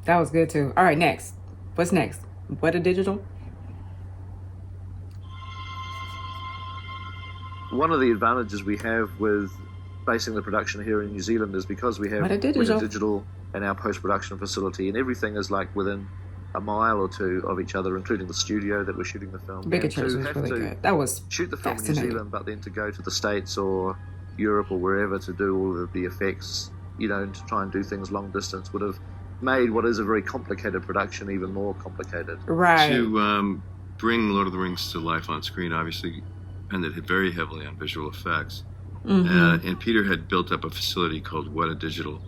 That was good too. All right, next. What's next? Weta Digital? One of the advantages we have with basing the production here in New Zealand is because we have Weta Weta Digital and our post-production facility, and everything is like within a mile or two of each other, including the studio that we're shooting the film. Bigotries was really good. That was shoot the film in New Zealand, but then to go to the States or Europe or wherever to do all of the effects, you know, and to try and do things long distance would have made what is a very complicated production even more complicated. Right. To bring Lord of the Rings to life on screen, obviously depended very heavily on visual effects. And Peter had built up a facility called Weta Digital.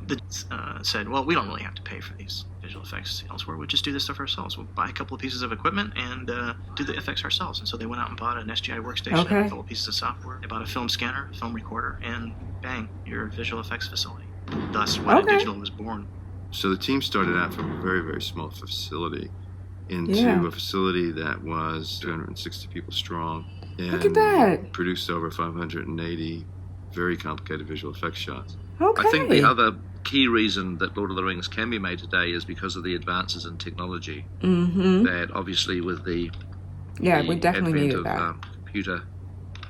Said, well, we don't really have to pay for these visual effects elsewhere. We'll just do this stuff ourselves. We'll buy a couple of pieces of equipment and do the effects ourselves. And so they went out and bought an SGI workstation, and a couple of pieces of software. They bought a film scanner, film recorder, and bang, your visual effects facility. Thus, Weta Digital was born. So the team started out from a very, very small facility into a facility that was 260 people strong. And look at that. Produced over 580 very complicated visual effects shots. I think the other key reason that Lord of the Rings can be made today is because of the advances in technology. That obviously with the we definitely needed that. Computer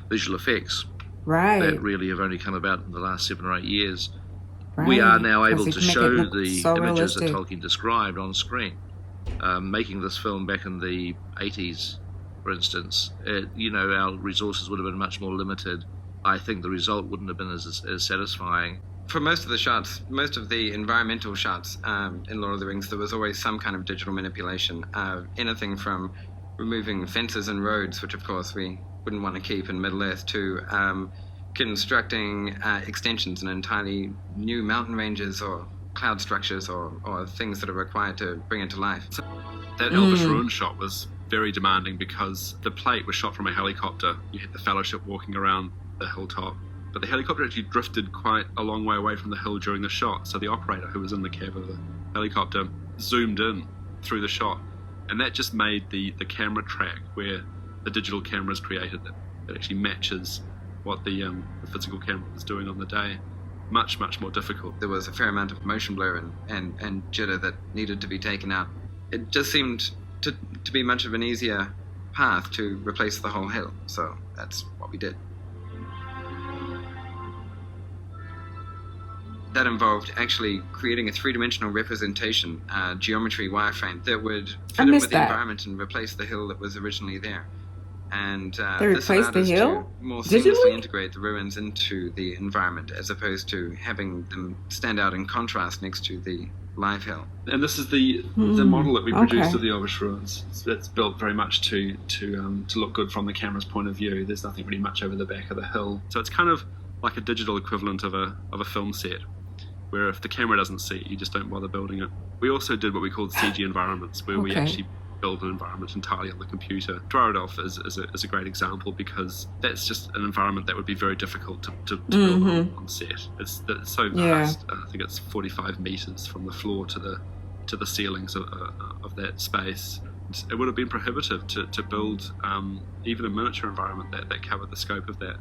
visual effects that really have only come about in the last 7 or 8 years. We are now able to show the images that Tolkien described on screen. Making this film back in the 80s, for instance, you know, our resources would have been much more limited. I think the result wouldn't have been as satisfying. For most of the shots, most of the environmental shots in Lord of the Rings, there was always some kind of digital manipulation. Anything from removing fences and roads, which of course we wouldn't want to keep in Middle-earth, to constructing extensions and entirely new mountain ranges or cloud structures or things that are required to bring it to life. So that Elvish Ruin shot was very demanding because the plate was shot from a helicopter. You had the Fellowship walking around the hilltop, but the helicopter actually drifted quite a long way away from the hill during the shot, so the operator who was in the cab of the helicopter zoomed in through the shot, and that just made the camera track where the digital cameras created that actually matches what the physical camera was doing on the day much more difficult. There was a fair amount of motion blur and jitter that needed to be taken out. It just seemed to be much of an easier path to replace the whole hill, so that's what we did. That involved actually creating a three-dimensional representation, geometry wireframe that would fit in with the environment and replace the hill that was originally there. And this allowed us to more seamlessly integrate the ruins into the environment as opposed to having them stand out in contrast next to the live hill. And this is the model that we produced of the Elvish Ruins. It's built very much to look good from the camera's point of view. There's nothing really much over the back of the hill, so it's kind of like a digital equivalent of a film set, where if the camera doesn't see it, you just don't bother building it. We also did what we called CG environments, where we actually build an environment entirely on the computer. Dwardoff is a great example because that's just an environment that would be very difficult to build on set. It's so vast. I think it's 45 meters from the floor to the ceilings of that space. It would have been prohibitive to build even a miniature environment that covered the scope of that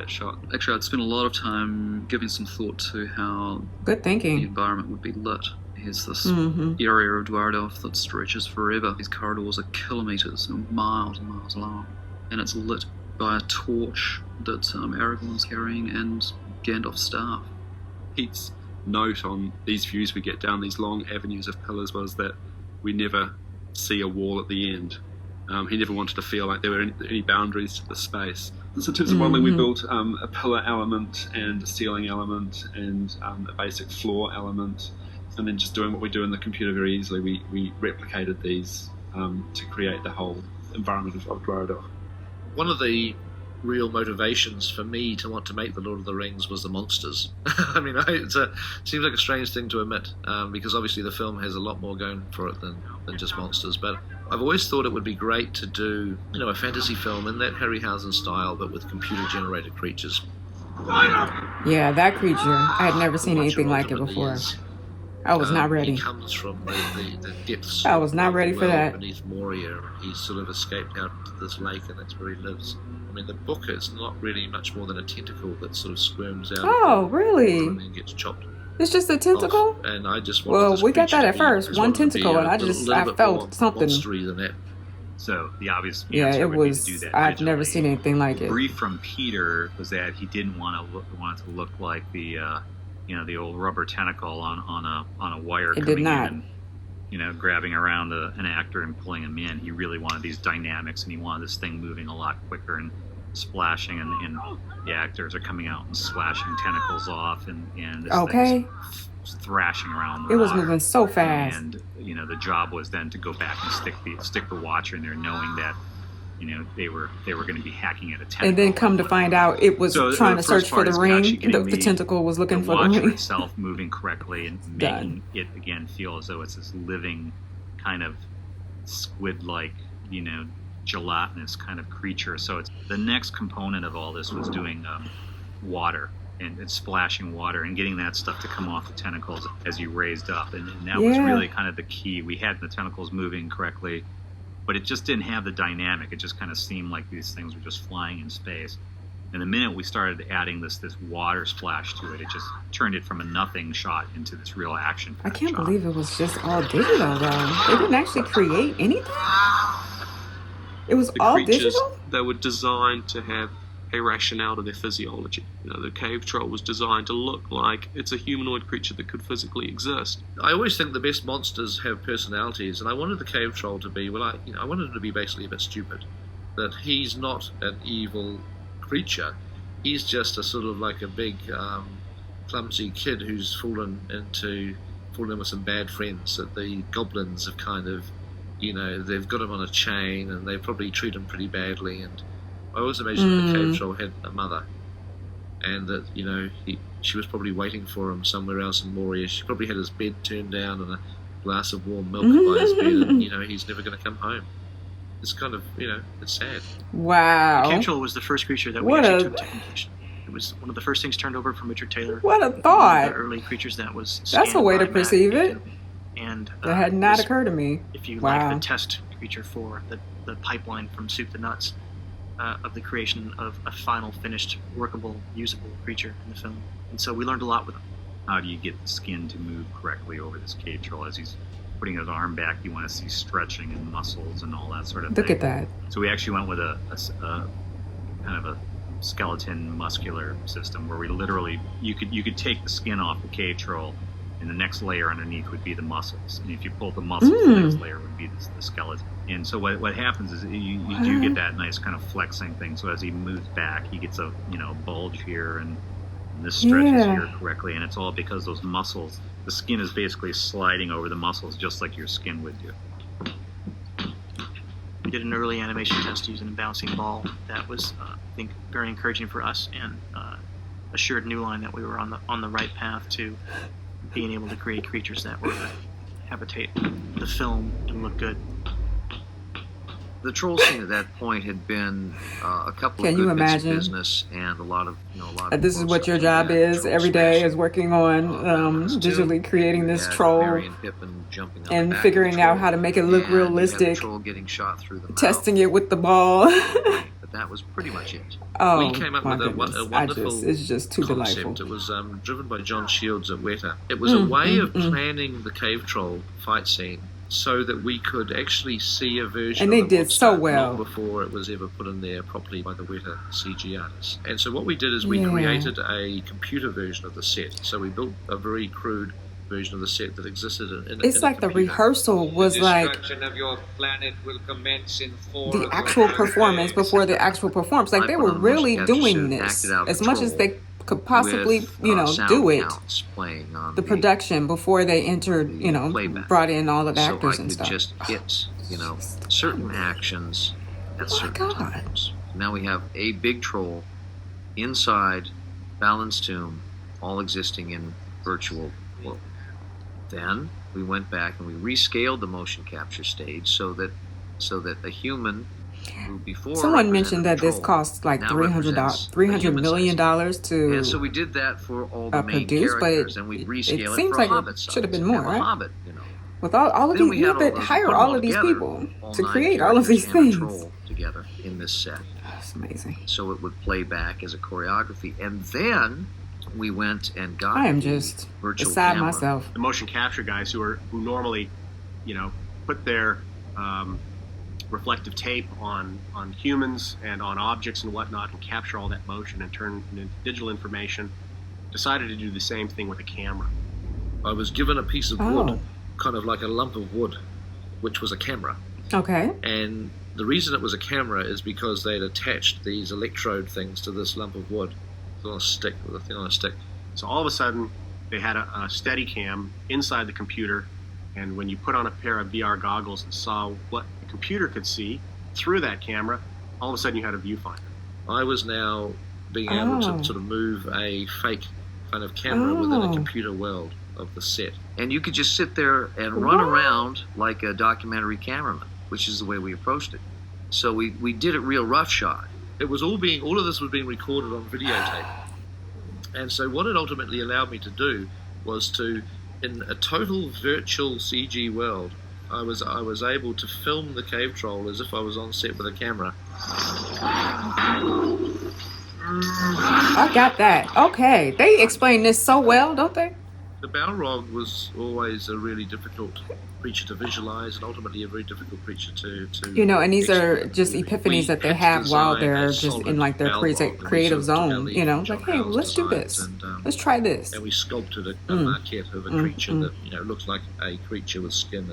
shot. Actually, I'd spent a lot of time giving some thought to how the environment would be lit. Here's this area of Dwardoff that stretches forever. These corridors are kilometres and miles long, and it's lit by a torch that Aragorn's carrying and Gandalf's staff. Pete's note on these views we get down these long avenues of pillars was that we never see a wall at the end. He never wanted to feel like there were any boundaries to the space. So in terms of modelling, we built a pillar element and a ceiling element and a basic floor element, and then just doing what we do in the computer very easily, we replicated these to create the whole environment of Dwardoff. One of the real motivations for me to want to make The Lord of the Rings was the monsters. I mean, it seems like a strange thing to admit, because obviously the film has a lot more going for it than just monsters, but I've always thought it would be great to do, you know, a fantasy film in that Harryhausen style, but with computer-generated creatures. Yeah, that creature, I had never seen anything like it before. I was not ready. He comes from the depths. I was not ready for that. Beneath Moria, he's sort of escaped out into this lake, and that's where he lives. I mean, the book is not really much more than a tentacle that sort of squirms out. Oh, really? And then gets chopped It's just a tentacle? And I just wanted we got that at first, one tentacle, and I felt something. Than that. So the obvious answer it was to do that. I've never seen anything like it. The brief from Peter was that he didn't want it to look like the the old rubber tentacle on a wire coming in and grabbing around an actor and pulling him in. He really wanted these dynamics, and he wanted this thing moving a lot quicker and splashing, and the actors are coming out and slashing tentacles off, and this thing's thrashing around. It was moving so fast, and the job was then to go back and stick the watcher in there, knowing that they were going to be hacking at a tentacle. And then come to find out, it was trying to search for the ring. The tentacle was looking for the ring. Itself moving correctly and making it again feel as though it's this living kind of squid-like, gelatinous kind of creature. So it's the next component of all this was doing water and splashing water and getting that stuff to come off the tentacles as you raised up, and that was really kind of the key. We had the tentacles moving correctly, but it just didn't have the dynamic. It just kind of seemed like these things were just flying in space. And the minute we started adding this water splash to it, it just turned it from a nothing shot into this real action. I can't believe it was just all digital, though. They didn't actually create anything. It was all digital? They were designed to have a rationale to their physiology. The cave troll was designed to look like it's a humanoid creature that could physically exist. I always think the best monsters have personalities, and I wanted the cave troll to be, I wanted him to be basically a bit stupid. That he's not an evil creature. He's just a sort of like a big, clumsy kid who's fallen in with some bad friends that the goblins have kind of, they've got him on a chain and they probably treat him pretty badly. And I always imagined the cave troll had a mother, and that she was probably waiting for him somewhere else in Moria. She probably had his bed turned down and a glass of warm milk by his bed, and he's never going to come home. It's kind of it's sad. Wow. The cave troll was the first creature that we actually took to completion. It was one of the first things turned over from Richard Taylor. What a thought! One of the early creatures that was. That's a way to perceive it. And that had not occurred to me. If you like the test creature for the pipeline from soup to nuts. Of the creation of a final, finished, workable, usable creature in the film. And so we learned a lot with him. How do you get the skin to move correctly over this cave troll? As he's putting his arm back, you want to see stretching and muscles and all that sort of thing. Look at that. So we actually went with a kind of a skeleton muscular system where we literally, you could take the skin off the cave troll, and the next layer underneath would be the muscles. And if you pull the muscles, the next layer would be the skeleton. And so what happens is you do get that nice kind of flexing thing. So as he moves back, he gets a bulge here, and this stretches here correctly. And it's all because those muscles, the skin is basically sliding over the muscles just like your skin would do. We did an early animation test using a bouncing ball. That was, I think, very encouraging for us, and assured New Line that we were on the right path to being able to create creatures that were habitate the film and look good. The troll scene at that point had been a couple of good bits of business and a lot of this is what your job is every day, is working on visually creating this troll and figuring out how to make it look realistic. Troll getting shot through the mouth. Testing it with the ball. But that was pretty much it. Oh, we came up with a wonderful it's just too concept. Delightful. It was driven by John Shields at Weta. It was a way of planning the cave troll fight scene so that we could actually see a version and they of the did so well long before it was ever put in there properly by the Weta CG artists. And so what we did is we created a computer version of the set. So we built a very crude version of the set that existed in it's in like a the rehearsal was like of your planet will commence in the actual performance before the actual performance. Like they were really doing this as much as they could possibly, do it. The production before they entered, brought in all of the actors and stuff. Just hit, certain actions at certain times. Now we have a big troll inside Balin's tomb, all existing in virtual world. Then we went back and we rescaled the motion capture stage so that a human who before someone mentioned that this costs like $300 million to and so we did that for all the main produce, characters, but and we rescale it seems like it should have been more, right? Hobbit, with all of these, you have to hire all of these people to create all of these things together in this set. That's amazing. So it would play back as a choreography, and then we went and got I am just virtual beside camera. myself. The motion capture guys who normally, put their reflective tape on humans and on objects and whatnot and capture all that motion and turn it into digital information, decided to do the same thing with a camera. I was given a piece of wood, kind of like a lump of wood, which was a camera. Okay. And the reason it was a camera is because they'd attached these electrode things to this lump of wood on a stick, with a thing on a stick. So all of a sudden, they had a steady cam inside the computer, and when you put on a pair of VR goggles and saw what the computer could see through that camera, all of a sudden you had a viewfinder. I was now being able to sort of move a fake kind of camera within a computer world of the set. And you could just sit there and run around like a documentary cameraman, which is the way we approached it. So we did it real roughshod. It was all of this was being recorded on videotape. And so what it ultimately allowed me to do was to, in a total virtual CG world, I was able to film the cave troll as if I was on set with a camera. I got that. Okay. They explain this so well, don't they? The Balrog was always a really difficult creature to visualize, and ultimately a very difficult creature to and these are just epiphanies that they have while they're just in like their creative zone, like, hey, let's do this. And, let's try this. And we sculpted a maquette of a creature that, looks like a creature with skin.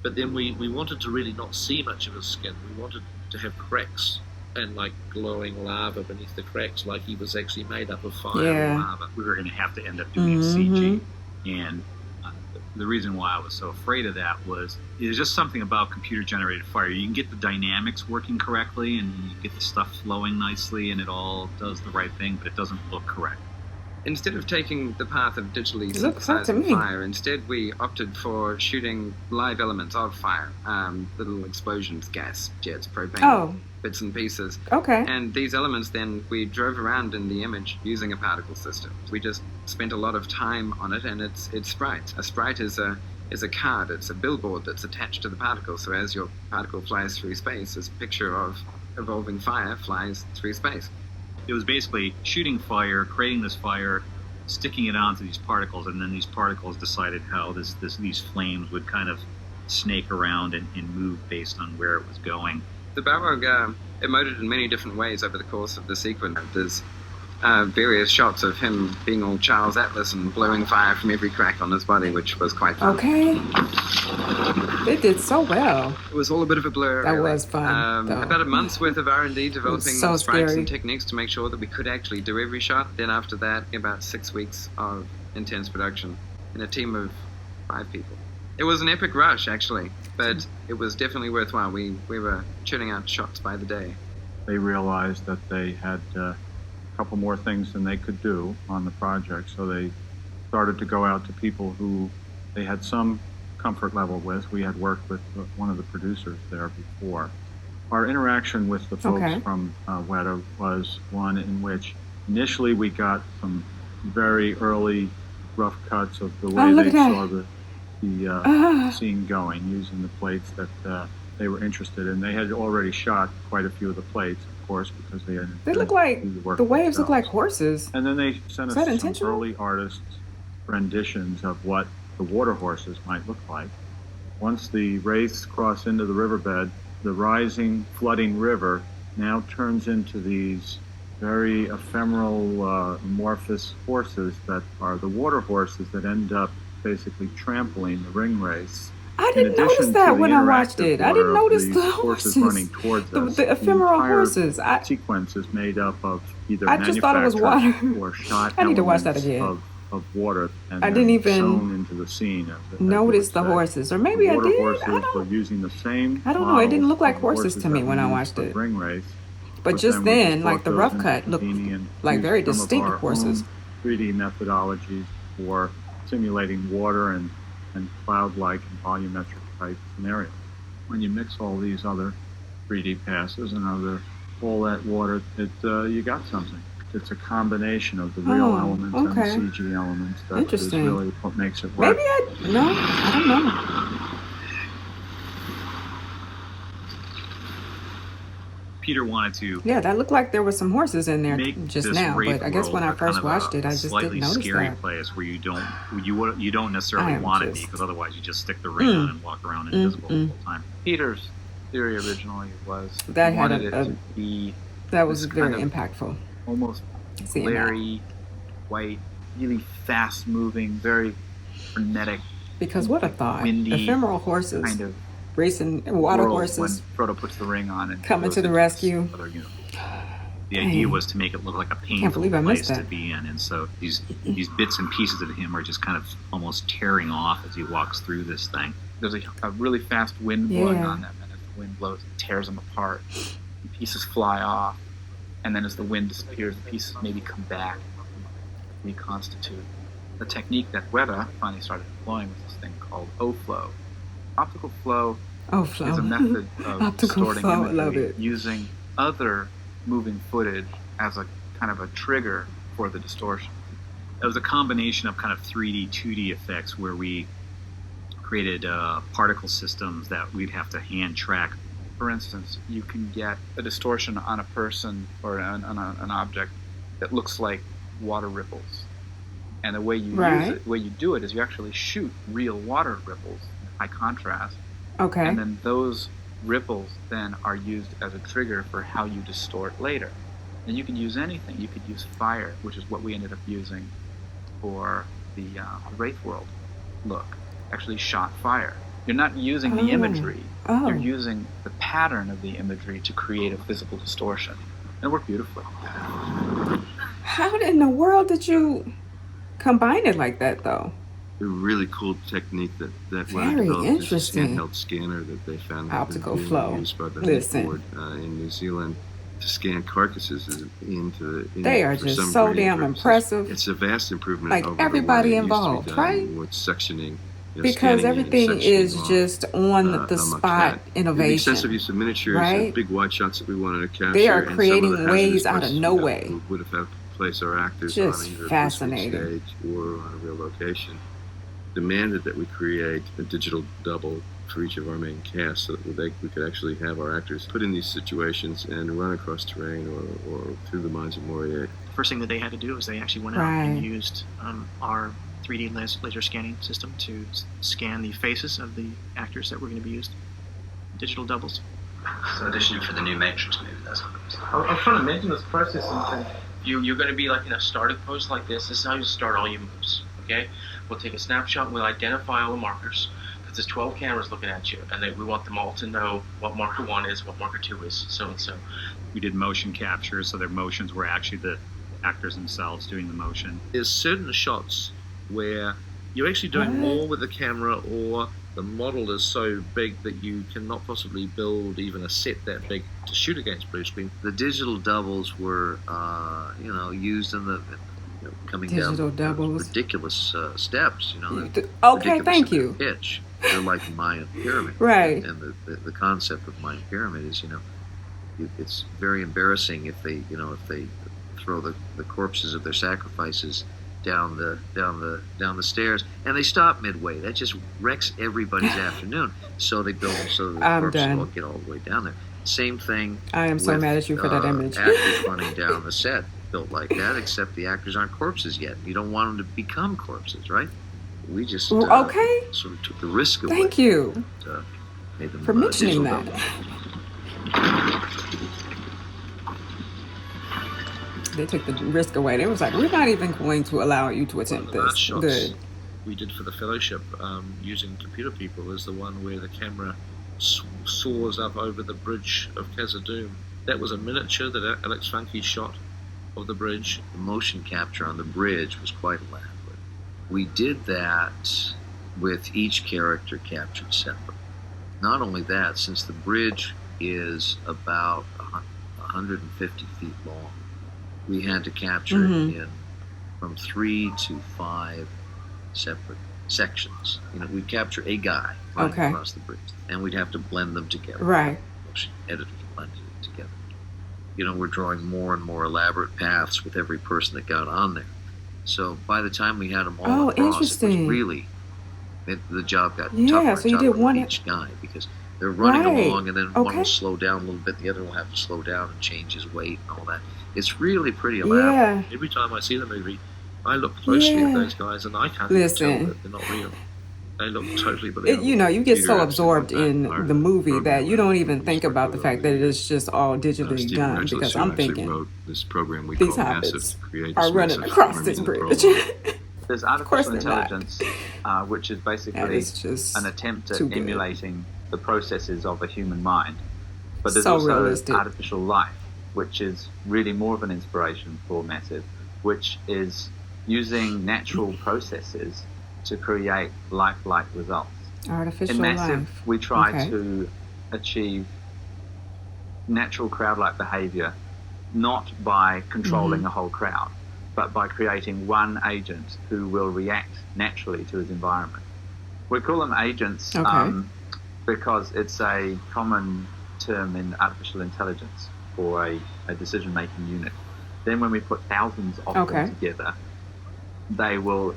But then we wanted to really not see much of his skin. We wanted to have cracks and like glowing lava beneath the cracks, like he was actually made up of fire and lava. We were going to have to end up doing CG, and the reason why I was so afraid of that was there's just something about computer-generated fire. You can get the dynamics working correctly, and you get the stuff flowing nicely, and it all does the right thing, but it doesn't look correct. Instead of taking the path of digitally synthesizing fire, instead we opted for shooting live elements of fire, little explosions, gas, jets, propane, bits and pieces. Okay. And these elements then we drove around in the image using a particle system. We just spent a lot of time on it, and it's sprites. A sprite is a card, it's a billboard that's attached to the particle. So as your particle flies through space, this picture of evolving fire flies through space. It was basically shooting fire, creating this fire, sticking it onto these particles, and then these particles decided how these flames would kind of snake around and move based on where it was going. The Balrog emoted in many different ways over the course of the sequence. There's various shots of him being all Charles Atlas and blowing fire from every crack on his body, which was quite fun. Okay. They did so well. It was all a bit of a blur. That was fun. About a month's worth of R&D developing so sprites and techniques to make sure that we could actually do every shot. Then after that, about 6 weeks of intense production in a team of 5 people. It was an epic rush, actually, but it was definitely worthwhile. We were churning out shots by the day. They realized that they had a couple more things than they could do on the project, so they started to go out to people who they had some comfort level with. We had worked with one of the producers there before. Our interaction with the folks from Weta was one in which initially we got some very early rough cuts of the way they saw the scene going, using the plates that they were interested in. They had already shot quite a few of the plates, of course, because they look like the waves look like horses. And then they sent us some early artists' renditions of what the water horses might look like. Once the Wraiths cross into the riverbed, the rising, flooding river now turns into these very ephemeral, amorphous horses that are the water horses that end up basically trampling the ring race. I didn't notice that when I watched it. I didn't notice the horses running towards us. The ephemeral horses. Sequence is made up of either I just thought it was water. Or shot I need to watch that again. Of water, and I didn't even sewn into the scene notice the horses, or maybe I did. Horses were using the same. I don't know. It didn't look like horses to me when I watched it. Ring race, but just then, like the rough cut looked like very distinct horses. 3D methodologies for simulating water and cloud-like and volumetric type scenarios. When you mix all these other 3D passes and all that water, you got something. It's a combination of the real elements and the CG elements that is really what makes it work. Maybe I don't know. Peter wanted to. Yeah, that looked like there were some horses in there just now, Wraith but I guess when I first watched it, I just didn't notice that. Slightly scary place where you don't necessarily want to be, because otherwise you just stick the ring on and walk around invisible the whole time. Peter's theory originally was that he wanted it to be that was very impactful, almost glary, white, really fast moving, very frenetic. Because what a thought! Windy, ephemeral horses, kind of racing water horses. When Frodo puts the ring on and coming to the rescue. The idea was to make it look like a painful place to be in, and so these bits and pieces of him are just kind of almost tearing off as he walks through this thing. There's a really fast wind blowing on them, and as the wind blows, it tears them apart. And pieces fly off, and then as the wind disappears, the pieces maybe come back, reconstitute. The technique that Weta finally started employing was this thing called O-flow. Optical flow is a method of distorting imagery using other moving footage as a kind of a trigger for the distortion. It was a combination of kind of 3D, 2D effects where we created particle systems that we'd have to hand track. For instance, you can get a distortion on a person or on an object that looks like water ripples. And the way you use it, the way you do it is you actually shoot real water ripples in high contrast. Okay. And then those ripples then are used as a trigger for how you distort later. And you can use anything. You could use fire, which is what we ended up using for the Wraith world look. Actually shot fire. You're not using the imagery. You're using the pattern of the imagery to create a physical distortion. And it worked beautifully. How in the world did you combine it like that, though? A really cool technique that very developed interesting. This handheld scanner that they found optical flow. Used by the Listen, in New Zealand to scan carcasses they are just so damn impressive. It's a vast improvement. Like over everybody the way involved, right? With sectioning. Because everything is just on the spot innovation. The extensive use of miniatures, and big wide shots that we wanted to capture. They are creating ways out of no way. We would have had to place our actors just on either fascinating. a stage or on a real location. Demanded that we create a digital double for each of our main casts so that we could actually have our actors put in these situations and run across terrain or through the mines of Moria. The first thing that they had to do was they actually went out and used our 3D laser scanning system to scan the faces of the actors that were going to be used. Digital doubles. So auditioning for the new Matrix movie, that's what it was. I'm trying to imagine this process. You're going to be like in a starting pose like this. This is how you start all your moves, okay? We'll take a snapshot and we'll identify all the markers, because there's 12 cameras looking at you, and we want them all to know what marker 1 is, what marker 2 is, so and so. We did motion capture, so their motions were actually the actors themselves doing the motion. There's certain shots where you're actually doing more with the camera, or the model is so big that you cannot possibly build even a set that big to shoot against blue screen. The digital doubles were, used in the coming digital down doubles. Ridiculous steps. Okay, thank you. Pitch. They're like Mayan pyramid. Right. And the concept of Mayan pyramid is, it's very embarrassing if they throw the corpses of their sacrifices down the stairs, and they stop midway. That just wrecks everybody's afternoon. So they build them so that the corpses won't get all the way down there. Same thing. I am so mad at you for that image. Actors running down the set built like that, except the actors aren't corpses yet. You don't want them to become corpses, right? We just sort of took the risk away. Thank you made them, for mentioning that. They took the risk away. They was like, we're not even going to allow you to attempt this. Good. We did for the Fellowship using computer people is the one where the camera soars up over the bridge of Khazad-dûm. That was a miniature that Alex Funke shot of the bridge. The motion capture on the bridge was quite elaborate. We did that with each character captured separately. Not only that, since the bridge is about 150 feet long, we had to capture it in from 3 to 5 separate sections. We'd capture a guy running across the bridge, and we'd have to blend them together. Right. Motion editors blended it together. We're drawing more and more elaborate paths with every person that got on there. So by the time we had them all across, it was really, the job got tougher and tougher for each guy, because They're running along, and then one will slow down a little bit, the other will have to slow down and change his weight and all that. It's really pretty elaborate. Every time I see the movie, I look closely at those guys, and I can't even tell that they're not real. They look totally believable. You get so absorbed in the movie that you don't even think about the fact that it's just all digitally done. Because I'm thinking, this program we these call habits Massive are running across this bridge. There's artificial intelligence, which is basically an attempt at emulating the processes of a human mind. But there's also artificial life, which is really more of an inspiration for Massive, which is using natural processes to create lifelike results. Artificial In Massive, life. we try to achieve natural crowd-like behavior, not by controlling a whole crowd, but by creating one agent who will react naturally to his environment. We call them agents because it's a common term in artificial intelligence for a decision-making unit. Then when we put thousands of them together, they will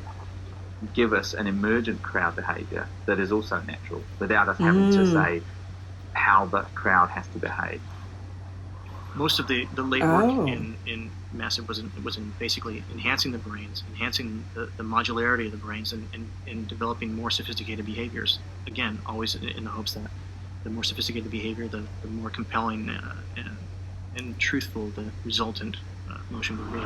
give us an emergent crowd behavior that is also natural, without us having to say how the crowd has to behave. Most of the late work in Massive was in basically enhancing the brains, enhancing the modularity of the brains, and developing more sophisticated behaviors. Again, always in the hopes that the more sophisticated the behavior, the more compelling and truthful the resultant motion would be.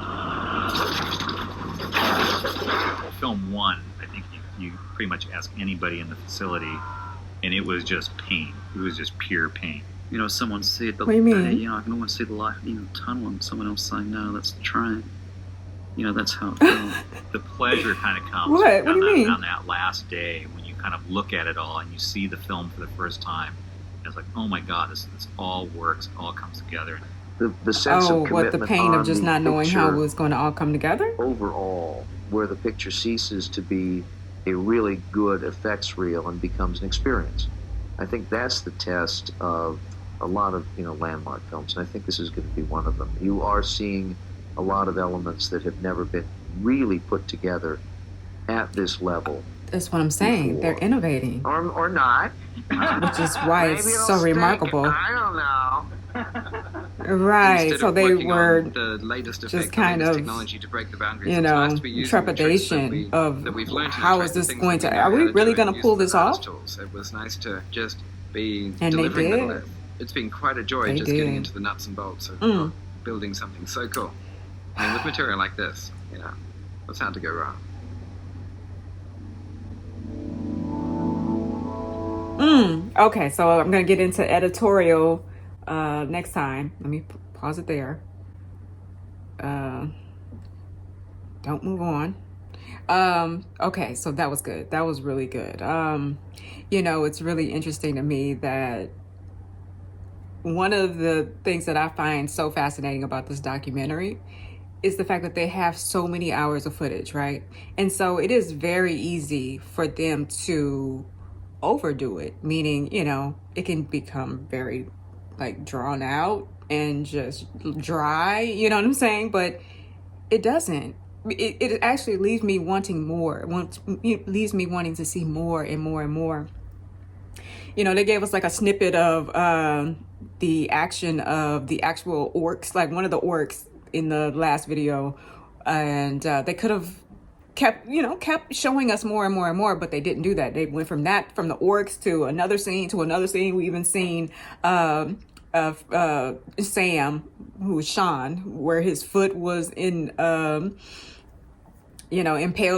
Film 1, I think you pretty much ask anybody in the facility, and it was just pain. It was just pure pain. You know, someone said, what do you mean? Hey, you know, I can almost see the light at the end of the tunnel, and someone else saying, no, that's the train. You know, that's how it felt. The pleasure kind of comes what do you mean? On that last day when you kind of look at it all and you see the film for the first time. And it's like, oh my God, this all works, it all comes together. The sense of commitment, the pain of just not knowing how it was going to all come together? Overall, where the picture ceases to be a really good effects reel and becomes an experience. I think that's the test of a lot of landmark films, and I think this is going to be one of them. You are seeing a lot of elements that have never been really put together at this level. That's what I'm saying. Before. They're innovating, or not, which is why it's so remarkable. I don't know. Right, so they were the latest just kind of, technology to break the boundaries. Trepidation of how is this going to, are we really going to pull this off? It was nice to just be and delivering they the did. It's been quite a joy getting into the nuts and bolts of building something so cool. I mean, with material like this, what's hard to go wrong? Okay, so I'm going to get into editorial next time. Let me pause it there. Don't move on. Okay, so that was good. That was really good. It's really interesting to me that one of the things that I find so fascinating about this documentary is the fact that they have so many hours of footage, right? And so it is very easy for them to overdo it, meaning, it can become very drawn out and just dry, you know what I'm saying? But it doesn't. It actually leaves me wanting more. It leaves me wanting to see more and more and more. They gave us a snippet of the action of the actual orcs, one of the orcs in the last video, and they could have kept showing us more and more and more, but they didn't do that. They went from the orcs to another scene. We even seen Sam, who was Sean, where his foot was impaled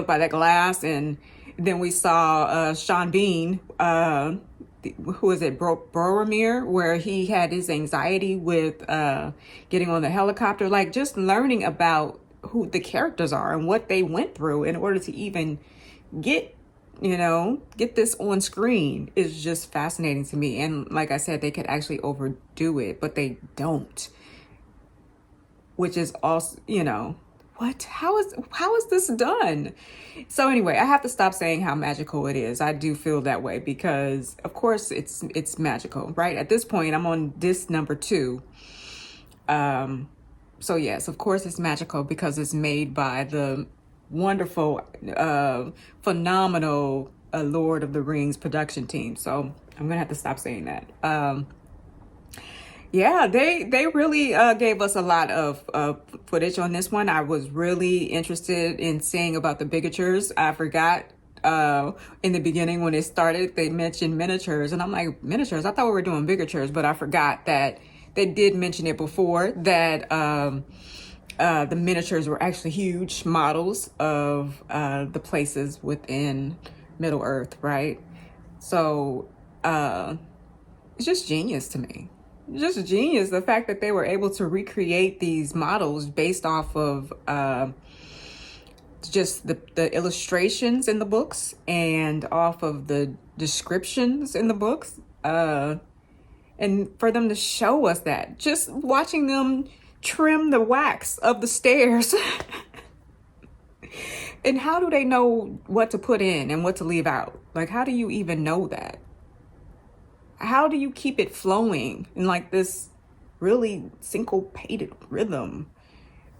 by that glass, and then we saw Sean Bean, who is it, Boromir, where he had his anxiety with getting on the helicopter, just learning about who the characters are and what they went through in order to even get this on screen is just fascinating to me. And like I said, they could actually overdo it, but they don't, which is also, what? How is this done? So anyway, I have to stop saying how magical it is. I do feel that way because, of course, it's magical, right? At this point, I'm on disc number 2. So yes, of course, it's magical because it's made by the wonderful, phenomenal Lord of the Rings production team. So I'm gonna have to stop saying that. Yeah, they really gave us a lot of footage on this one. I was really interested in seeing about the bigatures. I forgot in the beginning when it started, they mentioned miniatures, and I'm like, miniatures? I thought we were doing bigatures, but I forgot that they did mention it before, that the miniatures were actually huge models of the places within Middle Earth, right? So it's just genius to me. Just genius, the fact that they were able to recreate these models based off of just the illustrations in the books and off of the descriptions in the books, and for them to show us that, just watching them trim the wax of the stairs. And how do they know what to put in and what to leave out? Like, how do you even know that? How do you keep it flowing in like this really syncopated rhythm,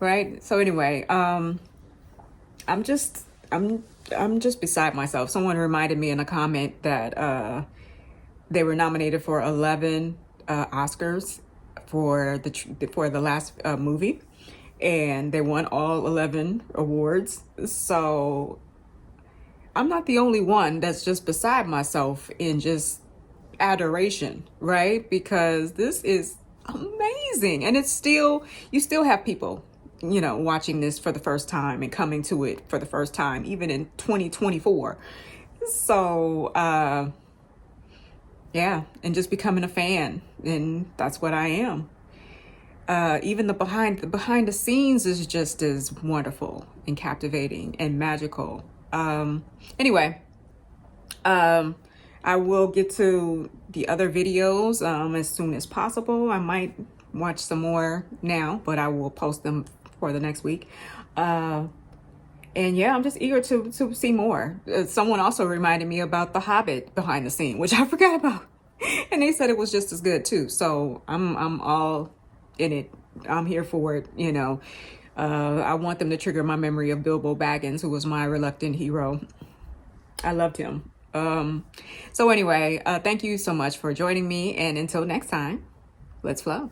right? So anyway, I'm just beside myself. Someone reminded me in a comment that they were nominated for 11 Oscars for the last movie, and they won all 11 awards. So I'm not the only one that's just beside myself in just adoration, right? Because this is amazing, and it's still, you still have people, you know, watching this for the first time and coming to it for the first time, even in 2024. So yeah, and just becoming a fan, and that's what I am. Even the behind the scenes is just as wonderful and captivating and magical. Anyway, I will get to the other videos as soon as possible. I might watch some more now, but I will post them for the next week. And yeah, I'm just eager to see more. Someone also reminded me about The Hobbit behind the scene, which I forgot about. And they said it was just as good too. So I'm all in it. I'm here for it, you know. I want them to trigger my memory of Bilbo Baggins, who was my reluctant hero. I loved him. So anyway, thank you so much for joining me, and until next time, let's flow.